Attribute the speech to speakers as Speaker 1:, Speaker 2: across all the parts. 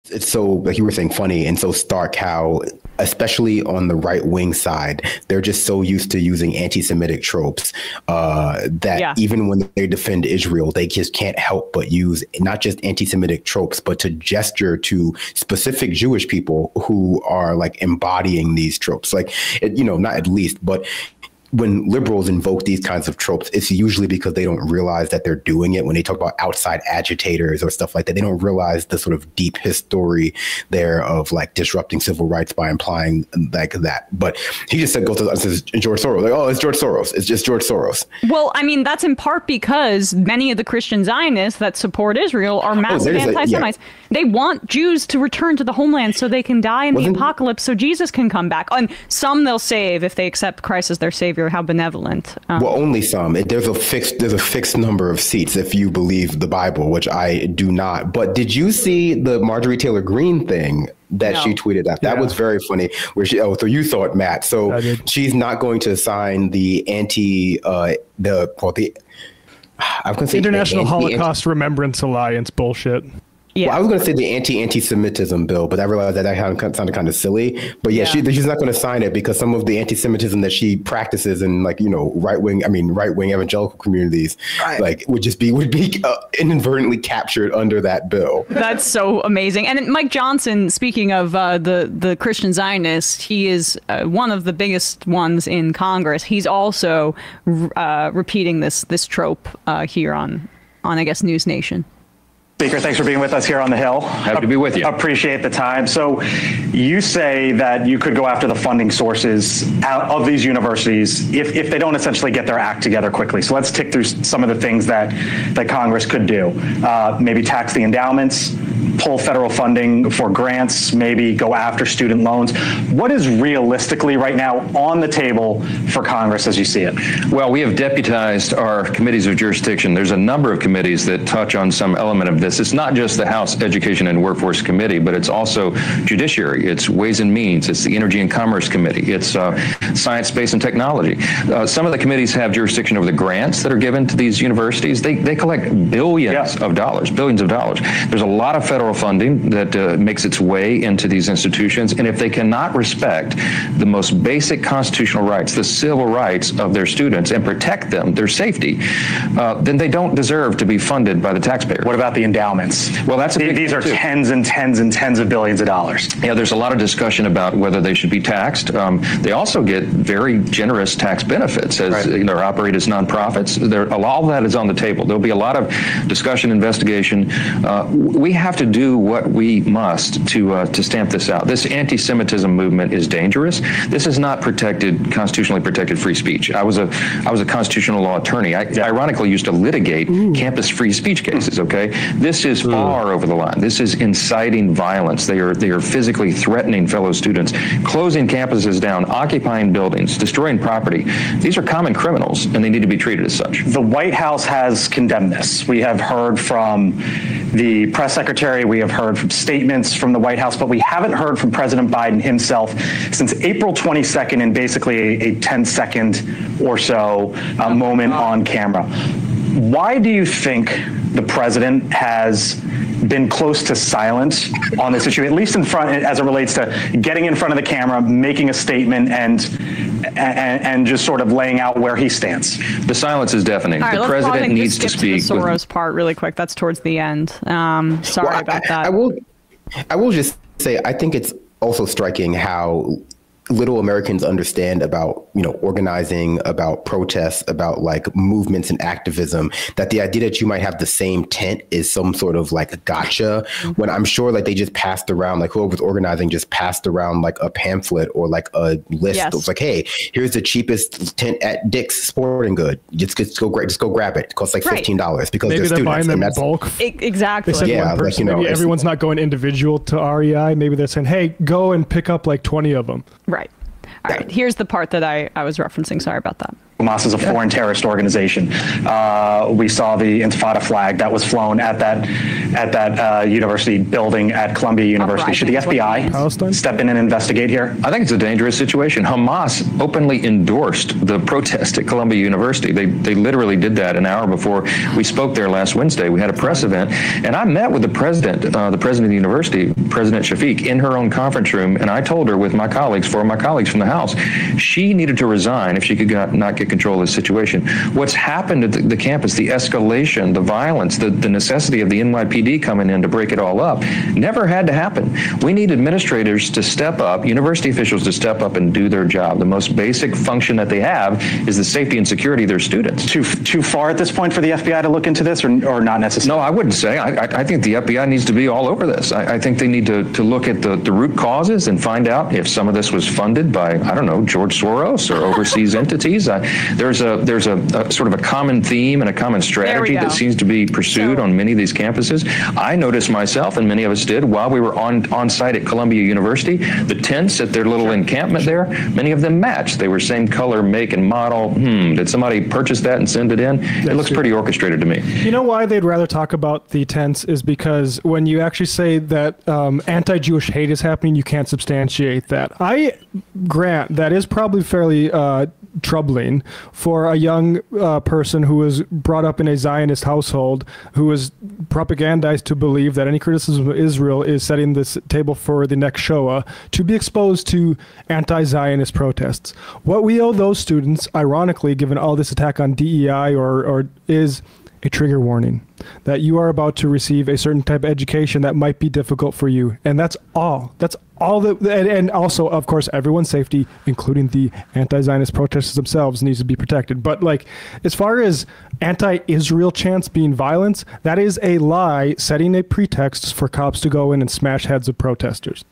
Speaker 1: it's so, like you were saying, funny and so stark how, especially on the right wing side, they're just so used to using anti-Semitic tropes that even when they defend Israel, they just can't help but use not just anti-Semitic tropes, but to gesture to specific Jewish people who are like embodying these tropes. Like, not at least, but when liberals invoke these kinds of tropes, it's usually because they don't realize that they're doing it. When they talk about outside agitators or stuff like that, they don't realize the sort of deep history there of like disrupting civil rights by implying like that. But he just said, says George Soros. Like, oh, it's George Soros. It's just George Soros.
Speaker 2: Well, I mean, that's in part because many of the Christian Zionists that support Israel are massive anti-Semites. They want Jews to return to the homeland so they can die in the apocalypse so Jesus can come back. And some they'll save if they accept Christ as their savior. How benevolent.
Speaker 1: Well, only some. There's a fixed number of seats if you believe the Bible, which I do not. But did you see the Marjorie Taylor Greene thing that she tweeted out? That was very funny. Where so you saw it, Matt. So she's not going to sign the
Speaker 3: International Holocaust Remembrance Alliance bullshit.
Speaker 1: Yeah. Well, I was going to say the anti-Semitism bill, but I realized that sounded kind of silly. But she's not going to sign it because some of the anti-Semitism that she practices in, like, right-wing evangelical communities, like would be inadvertently captured under that bill.
Speaker 2: That's so amazing. And Mike Johnson, speaking of the Christian Zionists, he is one of the biggest ones in Congress. He's also repeating this trope here on I guess News Nation.
Speaker 4: Speaker, thanks for being with us here on the Hill.
Speaker 5: Happy to be with you.
Speaker 4: Appreciate the time. So you say that you could go after the funding sources out of these universities if they don't essentially get their act together quickly. So let's tick through some of the things that Congress could do. Maybe tax the endowments, pull federal funding for grants, maybe go after student loans. What is realistically right now on the table for Congress as you see it?
Speaker 5: Well, we have deputized our committees of jurisdiction. There's a number of committees that touch on some element of this. It's not just the House Education and Workforce Committee, but it's also Judiciary, it's Ways and Means, it's the Energy and Commerce Committee, it's Science, Space, and Technology. Some of the committees have jurisdiction over the grants that are given to these universities. They collect billions of dollars. There's a lot of federal funding that makes its way into these institutions, and if they cannot respect the most basic constitutional rights, the civil rights of their students, and protect them, their safety, then they don't deserve to be funded by the taxpayer.
Speaker 4: What about the endowments?
Speaker 5: Well,
Speaker 4: these are tens and tens and tens of billions of dollars.
Speaker 5: Yeah, there's a lot of discussion about whether they should be taxed. They also get very generous tax benefits as they operate as nonprofits. All that is on the table. There'll be a lot of discussion, investigation. We have to do what we must to stamp this out. This anti-Semitism movement is dangerous. This is not constitutionally protected free speech. I was a constitutional law attorney. I ironically used to litigate campus free speech cases. Okay. This is far over the line. This is inciting violence. They are physically threatening fellow students, closing campuses down, occupying buildings, destroying property. These are common criminals, and they need to be treated as such.
Speaker 4: The White House has condemned this. We have heard from the press secretary. We have heard from statements from the White House, but we haven't heard from President Biden himself since April 22nd in basically a 10-second or so moment on camera. Why do you think the president has been close to silence on this issue, at least in front, as it relates to getting in front of the camera, making a statement, and just sort of laying out where he stands?
Speaker 5: The silence is deafening.
Speaker 2: Right,
Speaker 5: the president needs to speak.
Speaker 2: The Soros part really quick. That's towards the end. Sorry about that.
Speaker 1: I will just say, I think it's also striking how little Americans understand about, organizing, about protests, about like movements and activism, that the idea that you might have the same tent is some sort of like a gotcha, when I'm sure like they just passed around, like whoever was organizing just passed around like a pamphlet or like a list of like, hey, here's the cheapest tent at Dick's Sporting Good. Just go grab it. It costs like $15 because
Speaker 3: maybe they're buying them in
Speaker 1: that's
Speaker 3: bulk.
Speaker 2: Exactly.
Speaker 3: They said one person, maybe everyone's not going individual to REI. Maybe they're saying, hey, go and pick up like 20 of them.
Speaker 2: Right. All right. Here's the part that I was referencing. Sorry about that.
Speaker 4: Hamas is a foreign terrorist organization. We saw the Intifada flag that was flown at that university building at Columbia University. Should the FBI step in and investigate here?
Speaker 5: I think it's a dangerous situation. Hamas openly endorsed the protest at Columbia University. They literally did that an hour before we spoke there last Wednesday. We had a press event, and I met with the president of the university, President Shafiq, in her own conference room, and I told her with four of my colleagues from the House, she needed to resign if she could not get control of the situation. What's happened at the campus, the escalation, the violence, the necessity of the NYPD coming in to break it all up, never had to happen. We need administrators to step up, university officials to step up and do their job. The most basic function that they have is the safety and security of their students.
Speaker 4: Too far at this point for the FBI to look into this, or not necessarily?
Speaker 5: No, I wouldn't say. I think the FBI needs to be all over this. I think they need to look at the root causes and find out if some of this was funded by, I don't know, George Soros or overseas entities. There's a sort of a common theme and a common strategy that seems to be pursued on many of these campuses. I noticed myself, and many of us did, while we were on site at Columbia University, the tents at their little encampment there, many of them matched. They were same color, make, and model. Did somebody purchase that and send it in? It looks pretty orchestrated to me.
Speaker 3: You know why they'd rather talk about the tents is because when you actually say that anti-Jewish hate is happening, you can't substantiate that. I grant that is probably fairly troubling for a young person who was brought up in a Zionist household, who was propagandized to believe that any criticism of Israel is setting this table for the next Shoah, to be exposed to anti-Zionist protests. What we owe those students, ironically, given all this attack on DEI, or is a trigger warning that you are about to receive a certain type of education that might be difficult for you. And that's all. That's all that, and also, of course, everyone's safety, including the anti-Zionist protesters themselves, needs to be protected. But like, as far as anti-Israel chants being violence, that is a lie setting a pretext for cops to go in and smash heads of protesters.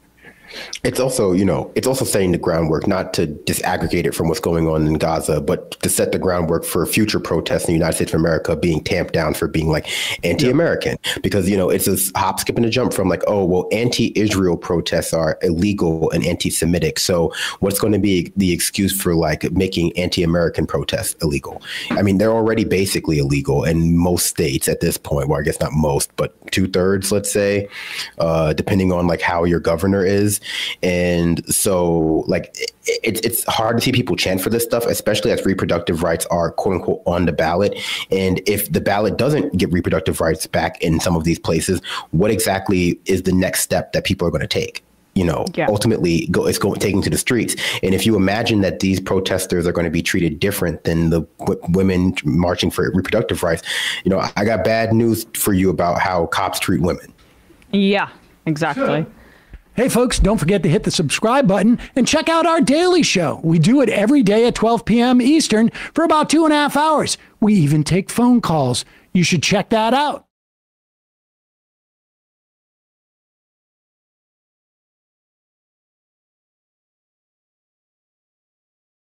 Speaker 1: It's also, it's also setting the groundwork, not to disaggregate it from what's going on in Gaza, but to set the groundwork for future protests in the United States of America being tamped down for being like anti-American. Because, it's a hop, skip, and a jump from like, oh, well, anti-Israel protests are illegal and anti-Semitic. So what's going to be the excuse for like making anti-American protests illegal? I mean, they're already basically illegal in most states at this point. Well, I guess not most, but 2/3, let's say, depending on like how your governor is. And so like it's hard to see people chant for this stuff, especially as reproductive rights are quote unquote on the ballot. And if the ballot doesn't get reproductive rights back in some of these places, what exactly is the next step that people are going to take? Ultimately taking to the streets. And if you imagine that these protesters are going to be treated different than the women marching for reproductive rights, I got bad news for you about how cops treat women.
Speaker 2: Yeah, exactly.
Speaker 6: Hey, folks, don't forget to hit the subscribe button and check out our daily show. We do it every day at 12 p.m. Eastern for about 2.5 hours. We even take phone calls. You should check that out.